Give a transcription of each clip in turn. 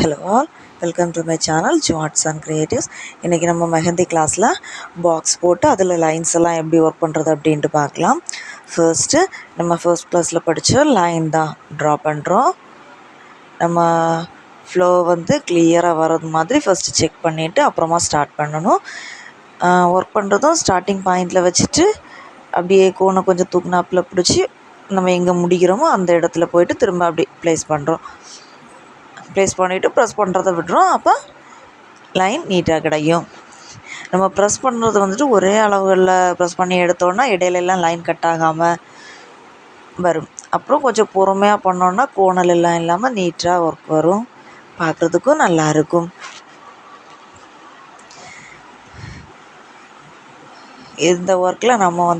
Hello all, welcome to my channel jots and creatives. இன்றைக்கி நம்ம மெஹந்தி கிளாஸில் பாக்ஸ் போட்டு அதில் லைன்ஸ் எல்லாம் எப்படி ஒர்க் பண்ணுறது அப்படின்ட்டு பார்க்கலாம். ஃபர்ஸ்ட்டு நம்ம ஃபர்ஸ்ட் கிளாஸில் படித்த லைன் தான் ட்ரா பண்ணுறோம். நம்ம ஃப்ளோ கிளியராக வர்றது மாதிரி ஃபஸ்ட்டு செக் பண்ணிவிட்டு அப்புறமா ஸ்டார்ட் பண்ணணும். ஒர்க் பண்ணுறதும் ஸ்டார்டிங் பாயிண்டில் வச்சுட்டு அப்படியே கோனை கொஞ்சம் தூக்குனாப்பில் பிடிச்சி நம்ம எங்கே முடிக்கிறோமோ அந்த இடத்துல போயிட்டு திரும்ப அப்படி ப்ளேஸ் பண்ணிவிட்டு ப்ரெஸ் பண்ணுறத விட்டுரும். அப்போ லைன் நீட்டாக கிடைக்கும். நம்ம ப்ரெஸ் பண்ணுறது ஒரே அளவுகளில் ப்ரெஸ் பண்ணி எடுத்தோன்னா இடையிலெல்லாம் லைன் கட் ஆகாமல் வரும். அப்புறம் கொஞ்சம் பொறுமையாக பண்ணோன்னா கோணல் எல்லாம் இல்லாமல் நீட்டாக ஒர்க் வரும், பார்க்குறதுக்கும் நல்லாயிருக்கும். இந்த ஒர்க்கில் நம்ம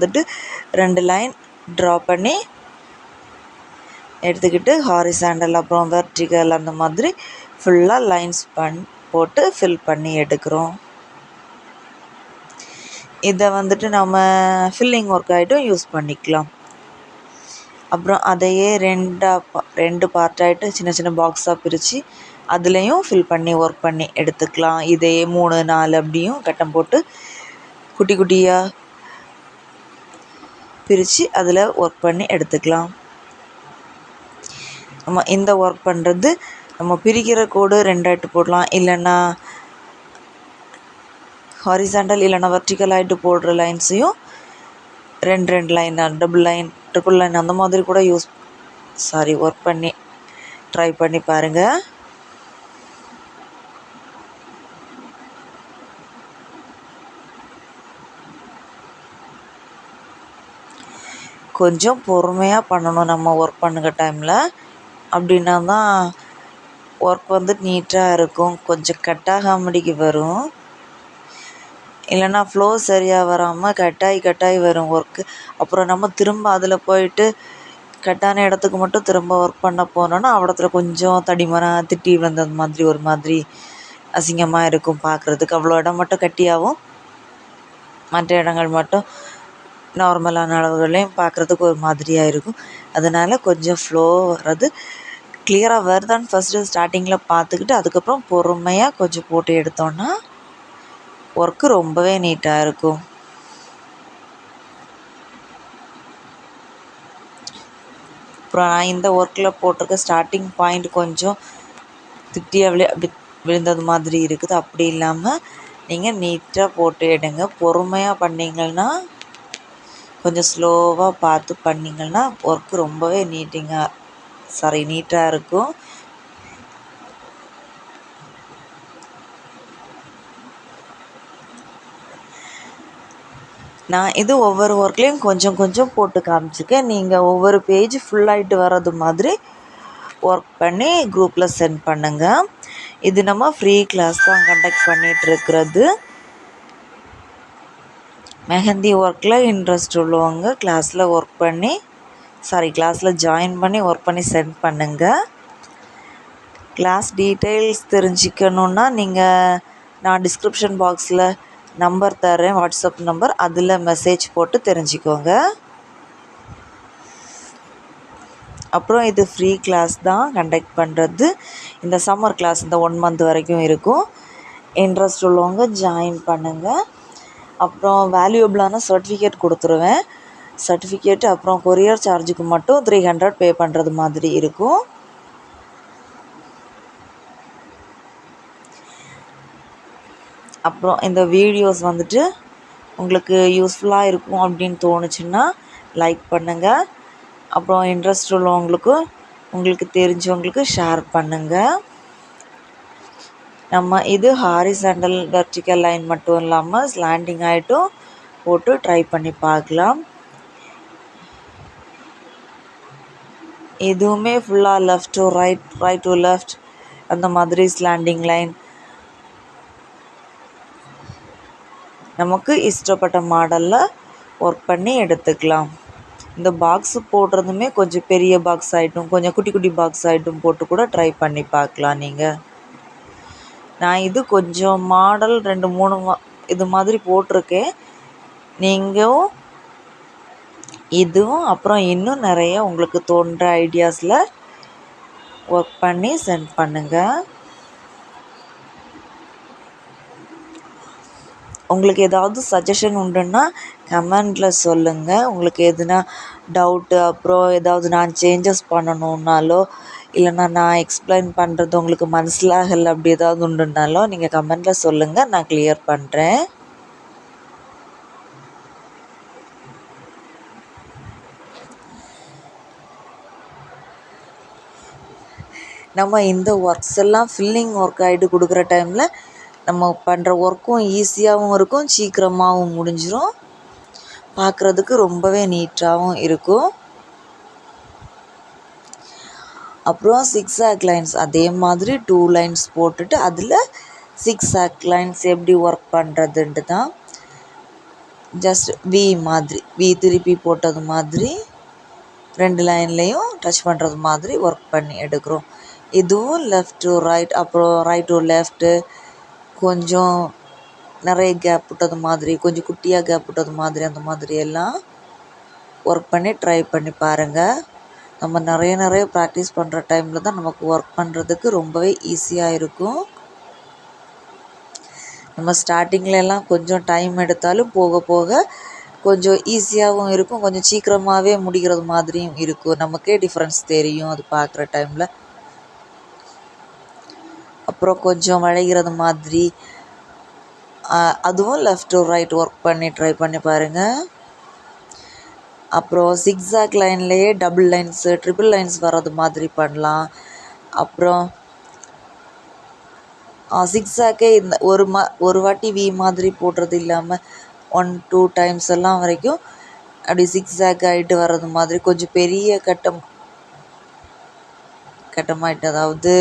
2 லைன் ட்ரா பண்ணி எடுத்துக்கிட்டு ஹாரிசாண்டல் அப்புறம் வெர்டிகல் அந்த மாதிரி ஃபுல்லாக லைன்ஸ் போட்டு ஃபில் பண்ணி எடுக்கிறோம். இதை நம்ம ஃபில்லிங் ஒர்க் ஆகிட்டும் யூஸ் பண்ணிக்கலாம். அப்புறம் அதையே ரெண்டு பார்ட்டாகிட்டு சின்ன சின்ன பாக்ஸாக பிரித்து அதுலேயும் ஃபில் பண்ணி ஒர்க் பண்ணி எடுத்துக்கலாம். இதையே 3 4 அப்படியும் கட்டம் போட்டு குட்டி குட்டியாக பிரித்து அதில் ஒர்க் பண்ணி எடுத்துக்கலாம். நம்ம இந்த ஒர்க் பண்ணுறது நம்ம பிரிக்கிற கோடு 2 போடலாம், இல்லைன்னா ஹாரிசாண்டல் இல்லைன்னா வெர்டிக்கல் ஆகிட்டு போடுற லைன்ஸையும் 2 line, double line, triple line அந்த மாதிரி கூட ஒர்க் பண்ணி ட்ரை பண்ணி பாருங்கள். கொஞ்சம் பொறுமையாக பண்ணணும் நம்ம ஒர்க் பண்ணுற டைமில். அப்படின்னா தான் ஒர்க் நீட்டாக இருக்கும். கொஞ்சம் கட்டாகாமடிக்கு வரும், இல்லைன்னா ஃப்ளோ சரியாக வராமல் கட்டாயி வரும் ஒர்க்கு. அப்புறம் நம்ம திரும்ப அதில் போயிட்டு கட்டான இடத்துக்கு மட்டும் திரும்ப ஒர்க் பண்ண போனோன்னா இடத்துல கொஞ்சம் தடிமனாக திட்டி வந்தது மாதிரி ஒரு மாதிரி அசிங்கமாக இருக்கும் பார்க்குறதுக்கு. அவ்வளோ இடம் மட்டும் கட்டியாகவும் மற்ற இடங்கள் மட்டும் நார்மலான அளவுகளையும் பார்க்குறதுக்கு ஒரு மாதிரியாக இருக்கும். அதனால் கொஞ்சம் ஃப்ளோ வர்றது கிளியராக வருதான்னு ஃபஸ்ட்டு ஸ்டார்டிங்கில் பார்த்துக்கிட்டு அதுக்கப்புறம் பொறுமையாக கொஞ்சம் போட்டு எடுத்தோன்னா ஒர்க்கு ரொம்பவே நீட்டாக இருக்கும். அப்புறம் நான் இந்த ஒர்க்கில் போட்டிருக்க ஸ்டார்டிங் பாயிண்ட் கொஞ்சம் திட்டியாக அப்படி விழுந்தது மாதிரி இருக்குது. அப்படி இல்லாமல் நீங்கள் நீட்டாக போட்டு எடுங்க. பொறுமையாக பண்ணிங்கன்னா, கொஞ்சம் ஸ்லோவாக பார்த்து பண்ணிங்கன்னா ஒர்க்கு ரொம்பவே நீட்டாக இருக்கும். நான் இது ஒவ்வொரு ஒர்க்லேயும் கொஞ்சம் கொஞ்சம் போட்டு காமிச்சிருக்கேன். நீங்கள் ஒவ்வொரு பேஜ் ஃபுல்லாகிட்டு வர்றது மாதிரி ஒர்க் பண்ணி குரூப்பில் சென்ட் பண்ணுங்கள். இது நம்ம ஃப்ரீ கிளாஸ் தான் கண்டக்ட் பண்ணிகிட்ருக்கிறது. மெஹந்தி ஒர்க்கில் இன்ட்ரெஸ்ட் உள்ளவங்க கிளாஸில் ஜாயின் பண்ணி ஒர்க் பண்ணி சென்ட் பண்ணுங்கள். கிளாஸ் டீட்டெயில்ஸ் தெரிஞ்சுக்கணுன்னா நான் டிஸ்கிரிப்ஷன் பாக்ஸில் நம்பர் தரேன், வாட்ஸ்அப் நம்பர், அதில் மெசேஜ் போட்டு தெரிஞ்சுக்கோங்க. அப்புறம் இது ஃப்ரீ கிளாஸ் தான் கண்டக்ட் பண்ணுறது. இந்த சம்மர் கிளாஸ் இந்த 1 மந்த் வரைக்கும் இருக்கும். இன்ட்ரெஸ்ட் உள்ளவங்க ஜாயின் பண்ணுங்கள். அப்புறம் வேல்யூபிளான சர்டிஃபிகேட் கொடுத்துருவேன். சர்டிஃபிகேட்டு அப்புறம் கொரியர் சார்ஜுக்கு மட்டும் 300 பே பண்ணுறது மாதிரி இருக்கும். அப்புறம் இந்த வீடியோஸ் உங்களுக்கு யூஸ்ஃபுல்லாக இருக்கும் அப்படின்னு தோணுச்சுன்னா லைக் பண்ணுங்கள். அப்புறம் இன்ட்ரெஸ்ட் உள்ளவங்களுக்கு உங்களுக்கு தெரிஞ்சவங்களுக்கு ஷேர் பண்ணுங்கள். நம்ம இது ஹாரிசாண்டல் வெர்டிக்கல் லைன் மட்டும் இல்லாமல் ஸ்லாண்டிங் ஆகிட்டும் போட்டு ட்ரை பண்ணி பார்க்கலாம். இதுவுமே ஃபுல்லாக left to right to left அந்த மாதிரி ஸ்லாண்டிங் லைன் நமக்கு இஷ்டப்பட்ட மாடலில் ஒர்க் பண்ணி எடுத்துக்கலாம். இந்த பாக்ஸு போடுறதுமே கொஞ்சம் பெரிய பாக்ஸ் ஆகிட்டும் கொஞ்சம் குட்டி குட்டி பாக்ஸ் ஆகிட்டும் போட்டு கூட ட்ரை பண்ணி பார்க்கலாம். நான் இது கொஞ்சம் மாடல் 2 3 இது மாதிரி போட்டிருக்கேன். நீங்களும் இதுவும் அப்புறம் இன்னும் நிறைய உங்களுக்கு தோன்ற ஐடியாஸில் ஒர்க் பண்ணி சென்ட் பண்ணுங்கள். உங்களுக்கு ஏதாவது சஜஷன் உண்டுன்னா கமெண்டில் சொல்லுங்கள். உங்களுக்கு எதுனா டவுட்டு, அப்புறம் ஏதாவது நான் சேஞ்சஸ் பண்ணணுன்னாலோ, இல்லைனா நான் எக்ஸ்பிளைன் பண்ணுறது உங்களுக்கு மனசிலாகலை அப்படி ஏதாவது உண்டுன்னாலோ நீங்கள் கமெண்டில் சொல்லுங்கள், நான் கிளியர் பண்ணுறேன். நம்ம இந்த ஒர்க்ஸ் எல்லாம் ஃபில்லிங் ஒர்க் ஆகிட்டு கொடுக்குற டைமில் நம்ம பண்ணுற ஒர்க்கும் ஈஸியாகவும் இருக்கும், சீக்கிரமாகவும் முடிஞ்சிடும், பார்க்குறதுக்கு ரொம்பவே நீட்டாகவும் இருக்கும். அப்புறம் சிக்ஸாக் லைன்ஸ் அதே மாதிரி 2 லைன்ஸ் போட்டுட்டு அதில் சிக்ஸாக் லைன்ஸ் எப்படி ஒர்க் பண்ணுறதுன்ட்டு தான் ஜஸ்ட் வி மாதிரி வி திருப்பி போட்டது மாதிரி 2 லைன்லேயும் டச் பண்ணுறது மாதிரி ஒர்க் பண்ணி எடுக்கிறோம். இதுவும் லெஃப்ட் டு ரைட், அப்புறம் ரைட் டு லெஃப்ட்டு, கொஞ்சம் நிறைய கேப் விட்டது மாதிரி, கொஞ்சம் குட்டியாக கேப் விட்டது மாதிரி, அந்த மாதிரி எல்லாம் ஒர்க் பண்ணி ட்ரை பண்ணி பாருங்கள். நம்ம நிறைய ப்ராக்டிஸ் பண்ணுற டைமில் தான் நமக்கு ஒர்க் பண்ணுறதுக்கு ரொம்பவே ஈஸியாக இருக்கும். நம்ம ஸ்டார்டிங்லலாம் கொஞ்சம் டைம் எடுத்தாலும் போக போக கொஞ்சம் ஈஸியாகவும் இருக்கும், கொஞ்சம் சீக்கிரமாகவே முடிகிறது மாதிரியும் இருக்கும். நமக்கே டிஃப்ரென்ஸ் தெரியும் அது பார்க்குற டைமில். அப்புறம் கொஞ்சம் வளைகிறது மாதிரி, அதுவும் லெஃப்ட் டு ரைட் ஒர்க் பண்ணி ட்ரை பண்ணி பாருங்கள். அப்புறம் சிக்ஸாக் லைன்லேயே டபுள் லைன்ஸு, ட்ரிபிள் லைன்ஸ் வர்றது மாதிரி பண்ணலாம். அப்புறம் சிக்ஸாக்கே இந்த ஒரு வாட்டி வி மாதிரி போடுறது இல்லாமல் 1-2 டைம்ஸ் எல்லாம் வரைக்கும் அப்படி சிக்ஸாக் ஆகிட்டு வர்றது மாதிரி கொஞ்சம் பெரிய கட்டமாயிட்டு, அதாவது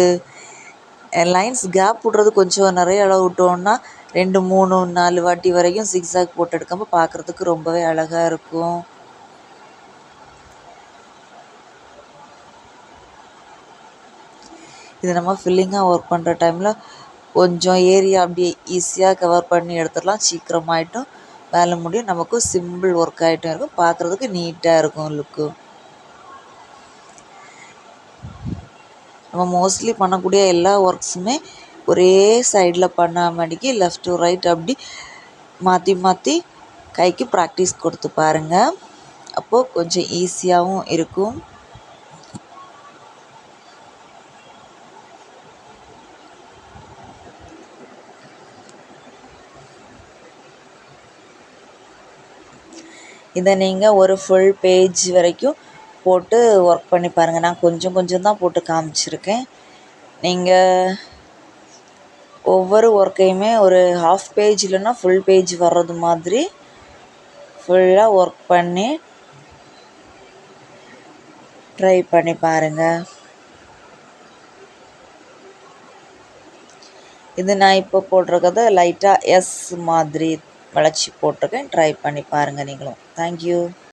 லைன்ஸ் கேப் விட்றது கொஞ்சம் நிறைய அளவு விட்டோன்னா 2, 3, 4 வாட்டி வரைக்கும் சிக்ஸாக் போட்டு எடுக்காமல் பார்க்குறதுக்கு ரொம்பவே அழகாக இருக்கும். இது நம்ம ஃபில்லிங்காக ஒர்க் பண்ணுற டைமில் கொஞ்சம் ஏரியா அப்படியே ஈஸியாக கவர் பண்ணி எடுத்துடலாம், சீக்கிரமாயிட்டும் வேலை முடியும், நமக்கும் சிம்பிள் ஒர்க் ஆகிட்டும் இருக்கும், பார்க்குறதுக்கு நீட்டாக இருக்கும் லுக்கு. நம்ம மோஸ்ட்லி பண்ணக்கூடிய எல்லா ஒர்க்ஸுமே ஒரே சைடில் பண்ணாமடிக்கு லெஃப்ட் டு ரைட் அப்படி மாற்றி மாற்றி கைக்கு ப்ராக்டிஸ் கொடுத்து பாருங்கள். அப்போது கொஞ்சம் ஈஸியாகவும் இருக்கும். இதை நீங்கள் ஒரு ஃபுல் பேஜ் வரைக்கும் போட்டு ஒர்க் பண்ணி பாருங்கள். நான் கொஞ்சம் தான் போட்டு காமிச்சிருக்கேன். நீங்கள் ஒவ்வொரு ஒர்க்கையுமே ஒரு ஹாஃப் பேஜ் இல்லைன்னா ஃபுல் பேஜ் வர்றது மாதிரி ஃபுல்லாக ஒர்க் பண்ணி ட்ரை பண்ணி பாருங்கள். இது நான் இப்போ போட்டிருக்கிறது லைட்டாக எஸ் மாதிரி வளைச்சி போட்டிருக்கேன். ட்ரை பண்ணி பாருங்கள் நீங்களும். தேங்க்யூ.